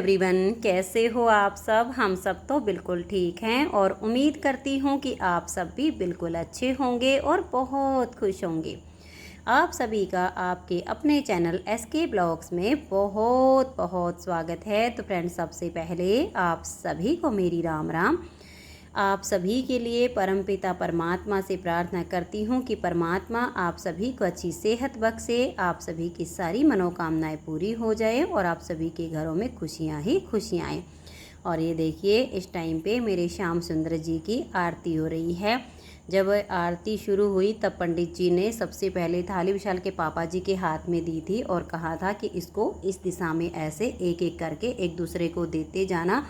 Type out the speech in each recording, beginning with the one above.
Everyone, कैसे हो आप सब। हम सब तो बिल्कुल ठीक हैं और उम्मीद करती हूँ कि आप सब भी बिल्कुल अच्छे होंगे और बहुत खुश होंगे। आप सभी का आपके अपने चैनल SK ब्लॉग्स में बहुत बहुत स्वागत है। तो फ्रेंड्स, सबसे पहले आप सभी को मेरी राम राम। आप सभी के लिए परमपिता परमात्मा से प्रार्थना करती हूँ कि परमात्मा आप सभी को अच्छी सेहत बख्शे, आप सभी की सारी मनोकामनाएं पूरी हो जाए और आप सभी के घरों में खुशियाँ ही खुशियाँ आएँ। और ये देखिए, इस टाइम पे मेरे श्याम सुंदर जी की आरती हो रही है। जब आरती शुरू हुई तब पंडित जी ने सबसे पहले थाली विशाल के पापा जी के हाथ में दी थी और कहा था कि इसको इस दिशा में ऐसे एक एक करके एक दूसरे को देते जाना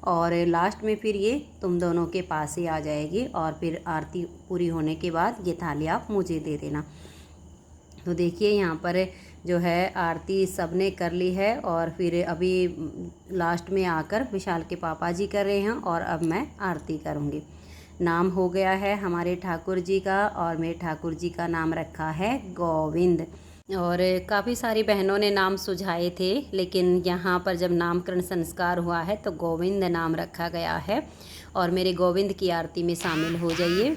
और लास्ट में फिर ये तुम दोनों के पास ही आ जाएगी और फिर आरती पूरी होने के बाद ये थाली आप मुझे दे देना। तो देखिए, यहाँ पर जो है आरती सबने कर ली है और फिर अभी लास्ट में आकर विशाल के पापा जी कर रहे हैं और अब मैं आरती करूँगी। नाम हो गया है हमारे ठाकुर जी का और मेरे ठाकुर जी का नाम रखा है गोविंद। और काफ़ी सारी बहनों ने नाम सुझाए थे, लेकिन यहाँ पर जब नामकरण संस्कार हुआ है तो गोविंद नाम रखा गया है। और मेरे गोविंद की आरती में शामिल हो जाइए।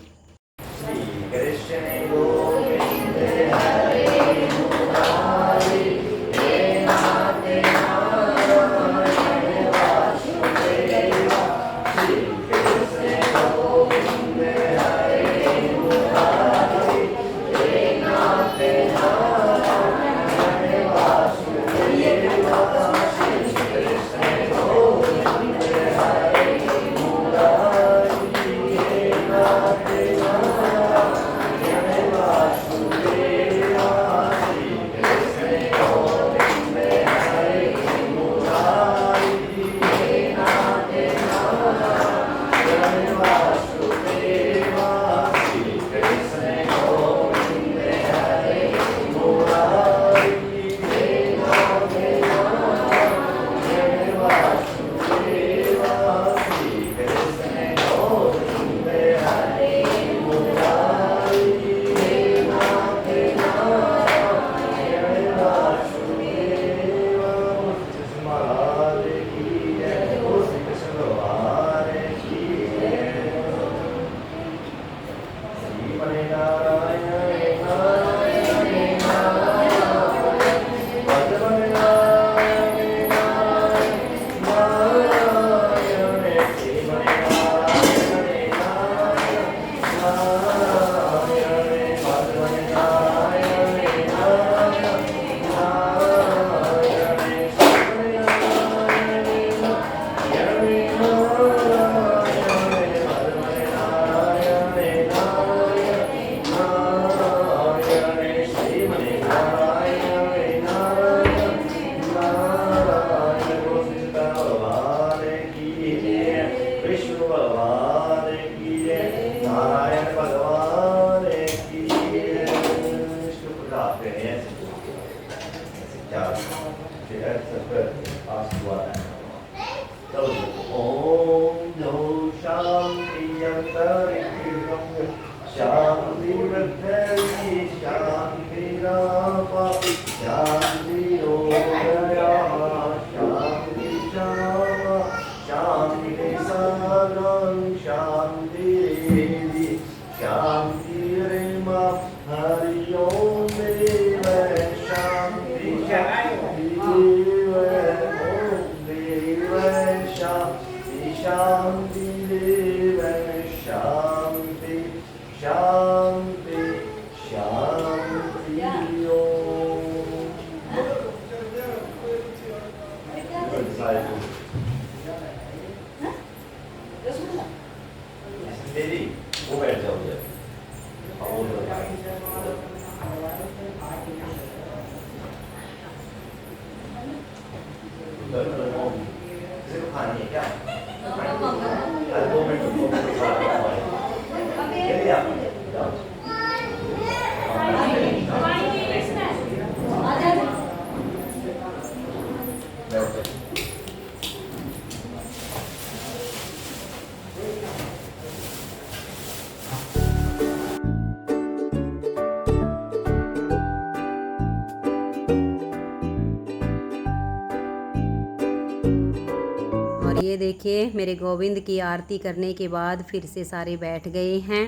ये देखिए मेरे गोविंद की आरती करने के बाद फिर से सारे बैठ गए हैं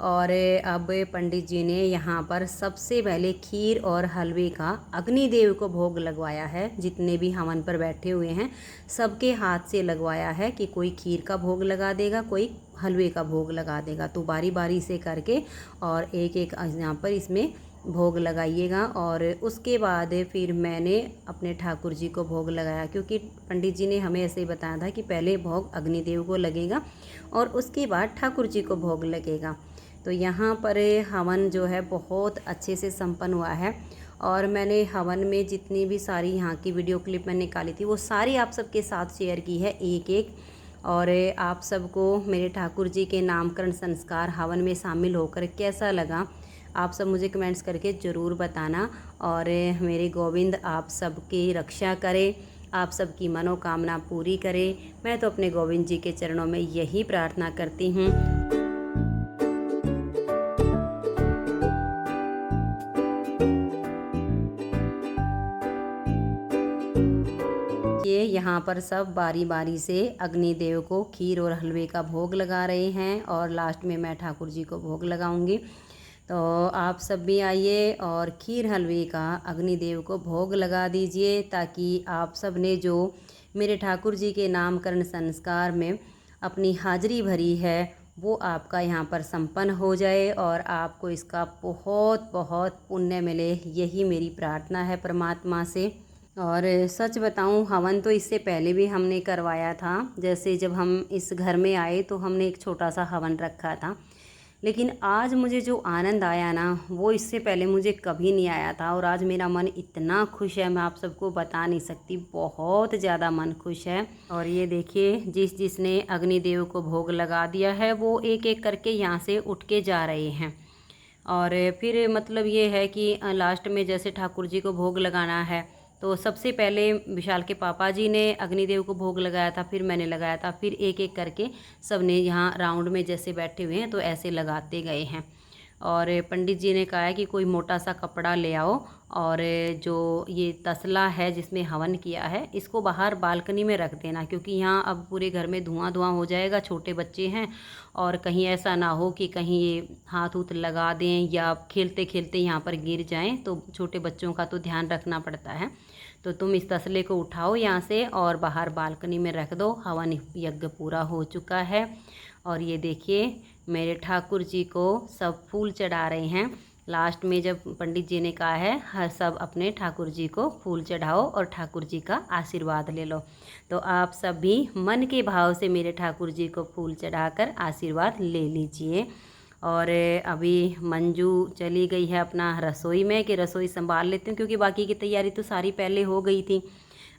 और अब पंडित जी ने यहाँ पर सबसे पहले खीर और हलवे का अग्निदेव को भोग लगवाया है। जितने भी हवन पर बैठे हुए हैं सबके हाथ से लगवाया है कि कोई खीर का भोग लगा देगा, कोई हलवे का भोग लगा देगा। तो बारी बारी से करके और एक एक यहाँ पर इसमें भोग लगाइएगा। और उसके बाद फिर मैंने अपने ठाकुर जी को भोग लगाया, क्योंकि पंडित जी ने हमें ऐसे ही बताया था कि पहले भोग अग्निदेव को लगेगा और उसके बाद ठाकुर जी को भोग लगेगा। तो यहाँ पर हवन जो है बहुत अच्छे से संपन्न हुआ है। और मैंने हवन में जितनी भी सारी यहाँ की वीडियो क्लिप मैंने निकाली थी वो सारी आप सबके साथ शेयर की है एक एक। और आप सबको मेरे ठाकुर जी के नामकरण संस्कार हवन में शामिल होकर कैसा लगा, आप सब मुझे कमेंट्स करके ज़रूर बताना। और मेरे गोविंद आप सबकी रक्षा करे, आप सबकी मनोकामना पूरी करे। मैं तो अपने गोविंद जी के चरणों में यही प्रार्थना करती हूँ। ये यहाँ पर सब बारी बारी से अग्निदेव को खीर और हलवे का भोग लगा रहे हैं और लास्ट में मैं ठाकुर जी को भोग लगाऊंगी। तो आप सब भी आइए और खीर हलवे का अग्निदेव को भोग लगा दीजिए, ताकि आप सब ने जो मेरे ठाकुर जी के नामकरण संस्कार में अपनी हाजिरी भरी है वो आपका यहाँ पर संपन्न हो जाए और आपको इसका बहुत बहुत पुण्य मिले। यही मेरी प्रार्थना है परमात्मा से। और सच बताऊं, हवन तो इससे पहले भी हमने करवाया था। जैसे जब हम इस घर में आए तो हमने एक छोटा सा हवन रखा था, लेकिन आज मुझे जो आनंद आया ना वो इससे पहले मुझे कभी नहीं आया था। और आज मेरा मन इतना खुश है, मैं आप सबको बता नहीं सकती, बहुत ज़्यादा मन खुश है। और ये देखिए जिसने अग्निदेव को भोग लगा दिया है वो एक एक करके यहाँ से उठ के जा रहे हैं। और फिर मतलब ये है कि लास्ट में जैसे ठाकुर जी को भोग लगाना है तो सबसे पहले विशाल के पापा जी ने अग्निदेव को भोग लगाया था, फिर मैंने लगाया था, फिर एक एक करके सब ने यहाँ राउंड में जैसे बैठे हुए हैं तो ऐसे लगाते गए हैं। और पंडित जी ने कहा है कि कोई मोटा सा कपड़ा ले आओ और जो ये तसला है जिसमें हवन किया है इसको बाहर बालकनी में रख देना, क्योंकि यहाँ अब पूरे घर में धुआं धुआं हो जाएगा, छोटे बच्चे हैं और कहीं ऐसा ना हो कि कहीं ये हाथ उथ लगा दें या खेलते खेलते यहाँ पर गिर जाएं, तो छोटे बच्चों का तो ध्यान रखना पड़ता है। तो तुम इस तसले को उठाओ यहाँ से और बाहर बालकनी में रख दो। हवन यज्ञ पूरा हो चुका है। और ये देखिए मेरे ठाकुर जी को सब फूल चढ़ा रहे हैं। लास्ट में जब पंडित जी ने कहा है हर सब अपने ठाकुर जी को फूल चढ़ाओ और ठाकुर जी का आशीर्वाद ले लो, तो आप सब भी मन के भाव से मेरे ठाकुर जी को फूल चढ़ाकर आशीर्वाद ले लीजिए। और अभी मंजू चली गई है अपना रसोई में कि रसोई संभाल लेती हूँ, क्योंकि बाकी की तैयारी तो सारी पहले हो गई थी।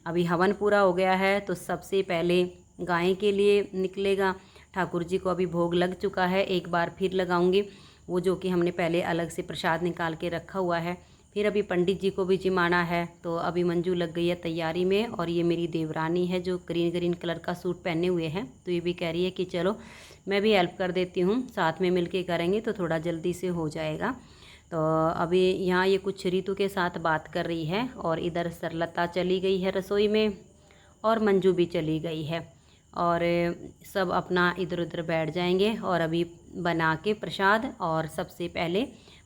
अभी हवन पूरा हो गया है तो सबसे पहले गाय के लिए निकलेगा। ठाकुर जी को अभी भोग लग चुका है, एक बार फिर लगाऊंगी वो जो कि हमने पहले अलग से प्रसाद निकाल के रखा हुआ है। फिर अभी पंडित जी को भी जिमाना है, तो अभी मंजू लग गई है तैयारी में। और ये मेरी देवरानी है जो ग्रीन ग्रीन कलर का सूट पहने हुए हैं, तो ये भी कह रही है कि चलो मैं भी हेल्प कर देती हूँ, साथ में मिलके करेंगे तो थोड़ा जल्दी से हो जाएगा। तो अभी यहाँ ये कुछ ऋतु के साथ बात कर रही है और इधर सरलता चली गई है रसोई में और मंजू भी चली गई है। और सब अपना इधर उधर बैठ जाएंगे और अभी बना के प्रसाद और सबसे पहले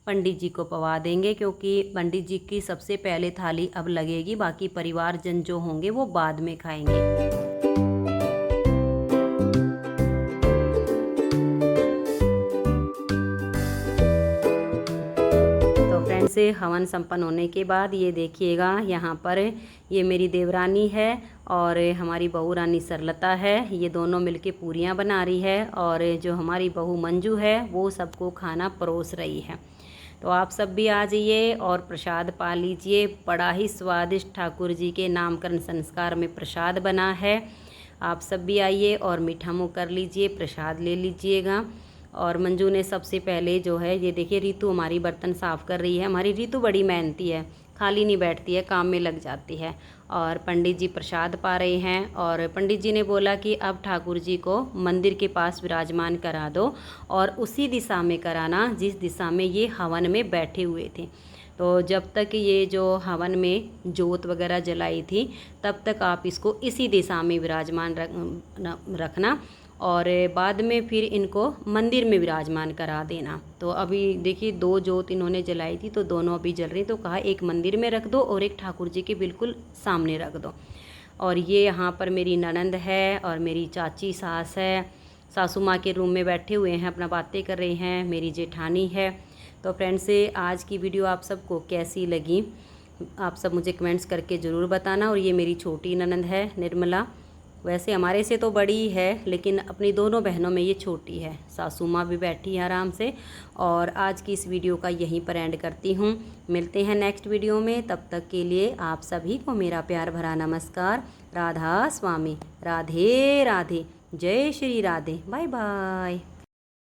पंडित जी को पवा देंगे, क्योंकि पंडित जी की सबसे पहले थाली अब लगेगी, बाकी परिवारजन जो होंगे वो बाद में खाएंगे। से हवन संपन्न होने के बाद ये देखिएगा यहाँ पर ये मेरी देवरानी है और हमारी बहू रानी सरलता है, ये दोनों मिलके पूरियाँ बना रही है और जो हमारी बहू मंजू है वो सबको खाना परोस रही है। तो आप सब भी आ जाइए और प्रसाद पा लीजिए। बड़ा ही स्वादिष्ट ठाकुर जी के नामकरण संस्कार में प्रसाद बना है। आप सब भी आइए और मीठा मुँह कर लीजिए, प्रसाद ले लीजिएगा। और मंजू ने सबसे पहले जो है ये देखिए ऋतु हमारी बर्तन साफ़ कर रही है। हमारी ऋतु बड़ी मेहनती है, खाली नहीं बैठती है, काम में लग जाती है। और पंडित जी प्रसाद पा रहे हैं और पंडित जी ने बोला कि अब ठाकुर जी को मंदिर के पास विराजमान करा दो और उसी दिशा में कराना जिस दिशा में ये हवन में बैठे हुए थे। तो जब तक ये जो हवन में जोत वगैरह जलाई थी तब तक आप इसको इसी दिशा में विराजमान रखना और बाद में फिर इनको मंदिर में विराजमान करा देना। तो अभी देखिए 2 जोत इन्होंने जलाई थी तो दोनों अभी जल रही, तो कहा एक मंदिर में रख दो और एक ठाकुर जी के बिल्कुल सामने रख दो। और ये यहाँ पर मेरी ननंद है और मेरी चाची सास है, सासू माँ के रूम में बैठे हुए हैं, अपना बातें कर रहे हैं, मेरी जेठानी है। तो फ्रेंड्स आज की वीडियो आप सबको कैसी लगी आप सब मुझे कमेंट्स करके ज़रूर बताना। और ये मेरी छोटी ननंद है निर्मला, वैसे हमारे से तो बड़ी है लेकिन अपनी दोनों बहनों में ये छोटी है। सासू माँ भी बैठी है आराम से। और आज की इस वीडियो का यहीं पर एंड करती हूँ। मिलते हैं नेक्स्ट वीडियो में, तब तक के लिए आप सभी को मेरा प्यार भरा नमस्कार। राधा स्वामी, राधे राधे, जय श्री राधे, बाय बाय।